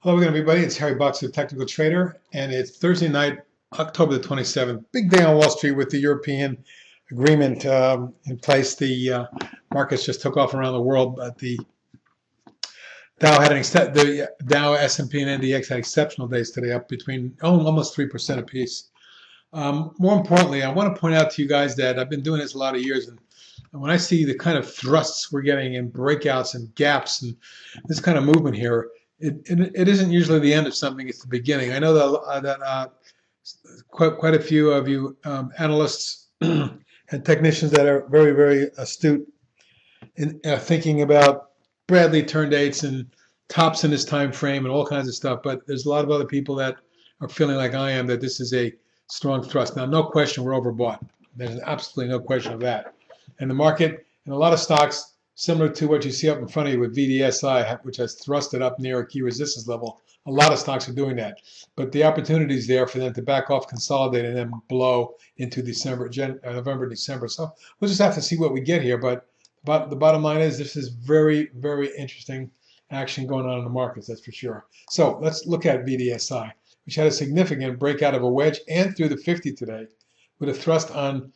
Hello again, everybody. It's Harry Boxer, Technical Trader, and it's Thursday night, October the 27th. Big day on Wall Street with the European agreement in place. The markets just took off around the world, but the the Dow, S&P, and NDX had exceptional days today, up between almost 3% apiece. More importantly, I want to point out to you guys that I've been doing this a lot of years, and when I see the kind of thrusts we're getting in breakouts and gaps and this kind of movement here, it isn't usually the end of something; it's the beginning. I know that quite a few of you analysts and technicians that are very astute in thinking about Bradley turn dates and tops in this time frame and all kinds of stuff. But there's a lot of other people that are feeling like I am that this is a strong thrust. Now, no question, we're overbought. There's absolutely no question of that. And the market and a lot of stocks, similar to what you see up in front of you with VDSI, which has thrusted up near a key resistance level, a lot of stocks are doing that. But the opportunity is there for them to back off, consolidate, and then blow into November, December. So we'll just have to see what we get here. But the bottom line is this is very interesting action going on in the markets, that's for sure. So let's look at VDSI, which had a significant breakout of a wedge and through the 50 today with a thrust on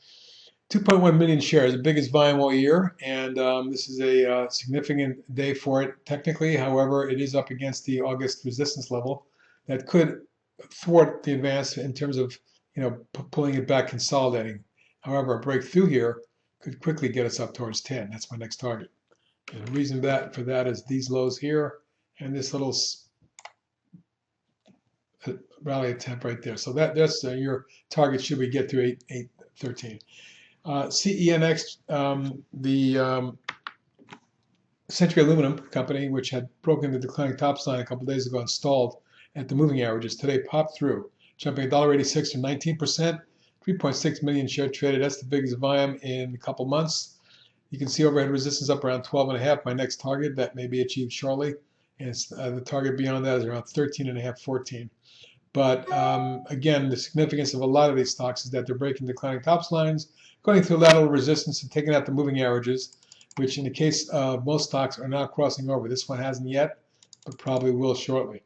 2.1 million shares, the biggest volume all year, and this is a significant day for it technically. However, it is up against the August resistance level that could thwart the advance in terms of pulling it back, consolidating. However, a breakthrough here could quickly get us up towards 10. That's my next target. And the reason for that is these lows here and this little rally attempt right there. So that's your target should we get to 813. CENX, the Century Aluminum Company, which had broken the declining top line a couple of days ago and stalled at the moving averages, today popped through, jumping $1.86 or 19%, 3.6 million share traded. That's the biggest volume in a couple months. You can see overhead resistance up around 12.5. My next target that may be achieved shortly, and the target beyond that is around 13.5, 14. But again, the significance of a lot of these stocks is that they're breaking declining tops lines, going through lateral resistance and taking out the moving averages, which in the case of most stocks are now crossing over. This one hasn't yet, but probably will shortly.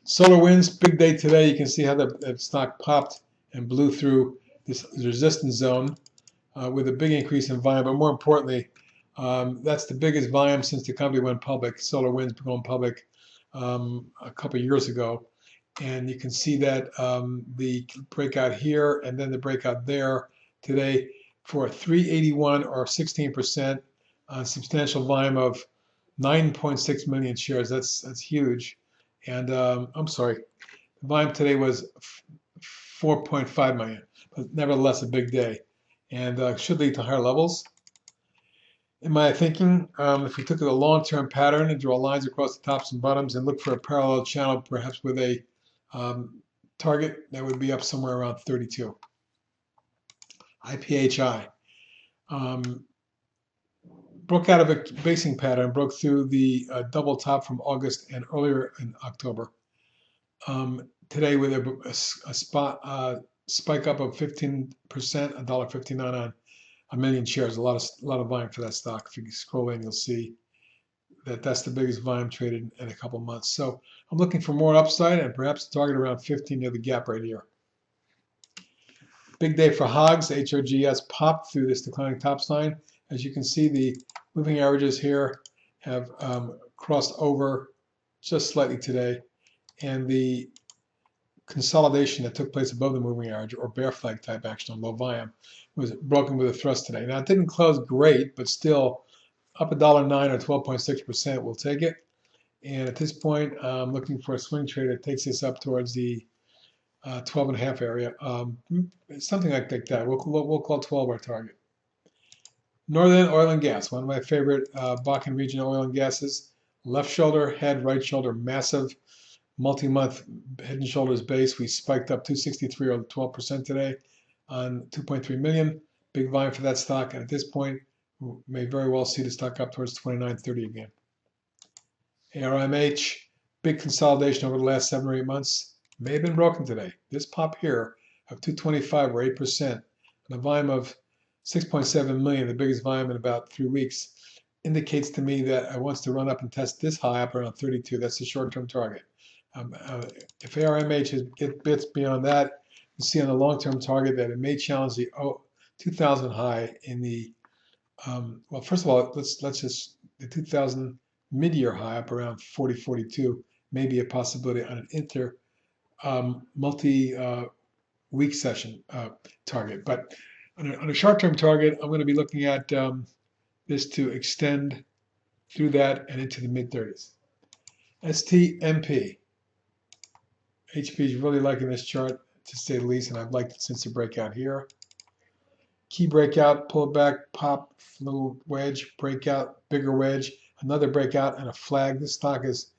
SolarWinds, big day today. You can see how the stock popped and blew through this resistance zone with a big increase in volume. But more importantly, that's the biggest volume since the company went public. SolarWinds going public a couple of years ago, and you can see that the breakout here and then the breakout there today for 381 or 16% on substantial volume of 9.6 million shares. That's huge. And I'm sorry, the volume today was 4.5 million, but nevertheless a big day, and should lead to higher levels. In my thinking, if we took a long-term pattern and draw lines across the tops and bottoms and look for a parallel channel, perhaps with a target that would be up somewhere around 32. IPHI broke out of a basing pattern, broke through the double top from August and earlier in October. Today with a spike up of 15%, $1.59 on a million shares, a lot of volume for that stock. If you scroll in, you'll see that that's the biggest volume traded in a couple months. So I'm looking for more upside and perhaps a target around 15 near the gap right here. Big day for HOGS. HOGS popped through this declining tops line. As you can see, the moving averages here have crossed over just slightly today, and the consolidation that took place above the moving average or bear flag type action on low volume was broken with a thrust today. Now it didn't close great, but still up $1.09 or 12.6%. We'll take it. And at this point, I'm looking for a swing trade that takes this up towards the 12.5 area, something like that. We'll call 12 our target. Northern oil and gas, one of my favorite Bakken region oil and gases. Left shoulder, head, right shoulder, massive multi-month head and shoulders base. We spiked up 263 or 12% today on 2.3 million. Big volume for that stock, and at this point, we may very well see the stock up towards 29.30 again. ARMH, big consolidation over the last 7 or 8 months. May have been broken today. This pop here of 225 or 8%, and a volume of 6.7 million, the biggest volume in about 3 weeks. indicates to me that it wants to run up and test this high up around 32. That's the short-term target. If ARMH gets beyond that, you see on the long-term target that it may challenge the 2000 high in the well, first of all, let's just the 2000 mid-year high up around 40.42 may be a possibility on an multi-week session target. But on a short-term target, I'm going to be looking at this to extend through that and into the mid-30s. STMP. HP is really liking this chart, to say the least, and I've liked it since the breakout here. Key breakout, pull it back, pop, little wedge, breakout, bigger wedge, another breakout, and a flag. This stock is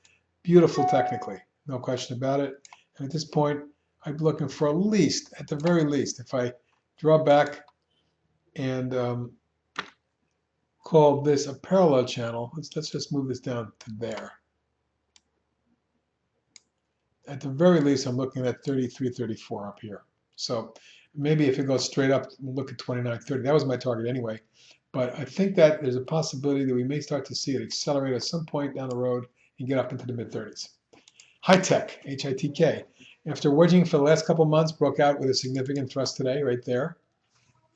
beautiful technically, no question about it. And at this point, I'm looking for at least, at the very least, if I draw back and call this a parallel channel, let's just move this down to there. At the very least, I'm looking at 33, 34 up here. So maybe if it goes straight up, we'll look at 29, 30. That was my target anyway. But I think that there's a possibility that we may start to see it accelerate at some point down the road and get up into the mid-30s. High tech, HITK. After wedging for the last couple months, broke out with a significant thrust today, right there.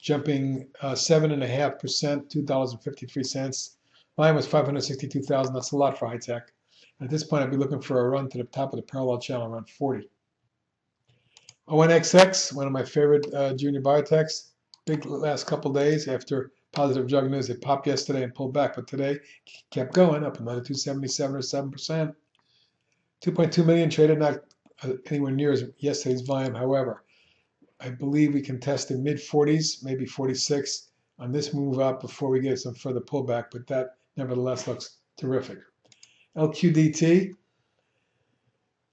Jumping 7.5%, $2.53. Volume was 562,000. That's a lot for high tech. At this point, I'd be looking for a run to the top of the parallel channel around 40. ONXX, one of my favorite junior biotechs. Big last couple days after positive drug news. It popped yesterday and pulled back, but today kept going up another 277 or 7%. 2.2 million traded, not anywhere near as yesterday's volume. However, I believe we can test the mid-40s, maybe 46 on this move up before we get some further pullback, but that nevertheless looks terrific. LQDT,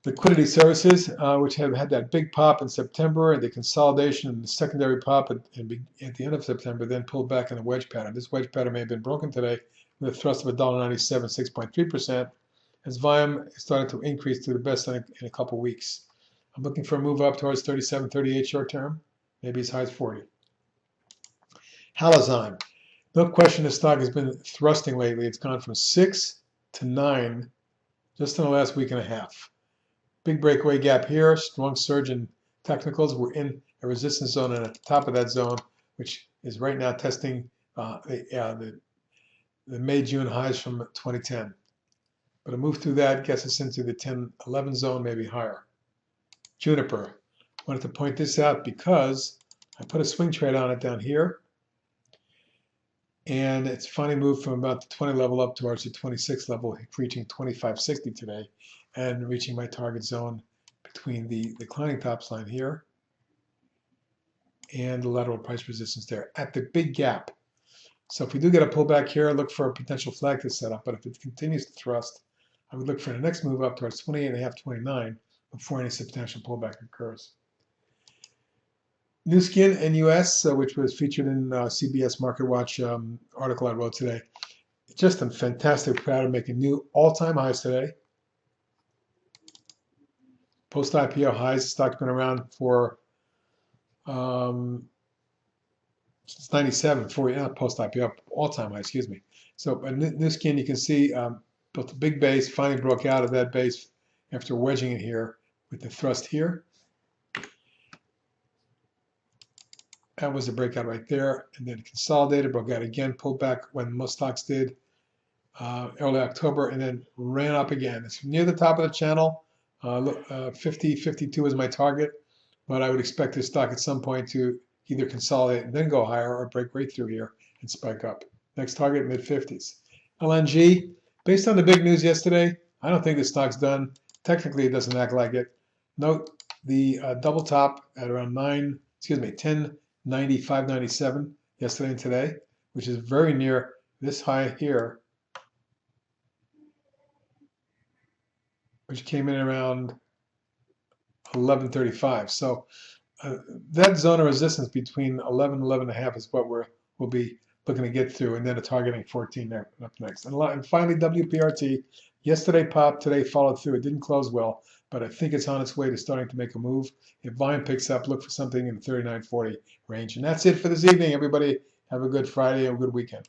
liquidity services, which have had that big pop in September and the consolidation and the secondary pop at the end of September, then pulled back in a wedge pattern. This wedge pattern may have been broken today with a thrust of $1.97, 6.3%, as volume is starting to increase to the best in a couple weeks. I'm looking for a move up towards 37, 38 short term, maybe as high as 40. Halozyme. No question this stock has been thrusting lately. It's gone from 6 to 9 just in the last week and a half. Big breakaway gap here, strong surge in technicals. We're in a resistance zone and at the top of that zone, which is right now testing the May-June highs from 2010. But a move through that gets us into the 10-11 zone, maybe higher. Juniper. Wanted to point this out because I put a swing trade on it down here. And it's finally moved from about the 20 level up towards the 26 level, reaching 25.60 today and reaching my target zone between the declining tops line here and the lateral price resistance there at the big gap. So if we do get a pullback here, look for a potential flag to set up. But if it continues to thrust, I would look for the next move up towards 28.5, 29 before any substantial pullback occurs. New Skin NUS, which was featured in CBS Market Watch article I wrote today. Just a fantastic pattern, making new all-time highs today. Post-IPO highs. Stock's been around for since 97, not post-IPO, all-time high, excuse me. So New Skin, you can see built a big base, finally broke out of that base after wedging it here with the thrust here. That was a breakout right there, and then consolidated, broke out again, pulled back when most stocks did early October, and then ran up again. It's near the top of the channel. 50, 52 is my target, but I would expect this stock at some point to either consolidate and then go higher or break right through here and spike up. Next target, mid-50s. LNG, based on the big news yesterday, I don't think this stock's done. Technically, it doesn't act like it. Note the double top at around 10.95.97 yesterday and today, which is very near this high here, which came in around 11.35. So that zone of resistance between 11 and 11.5 is what we'll be looking to get through, and then a targeting 14 there up next. And finally, WPRT. Yesterday popped, today followed through. It didn't close well, but I think it's on its way to starting to make a move. If volume picks up, look for something in the 39.40 range. And that's it for this evening, everybody. Have a good Friday and a good weekend.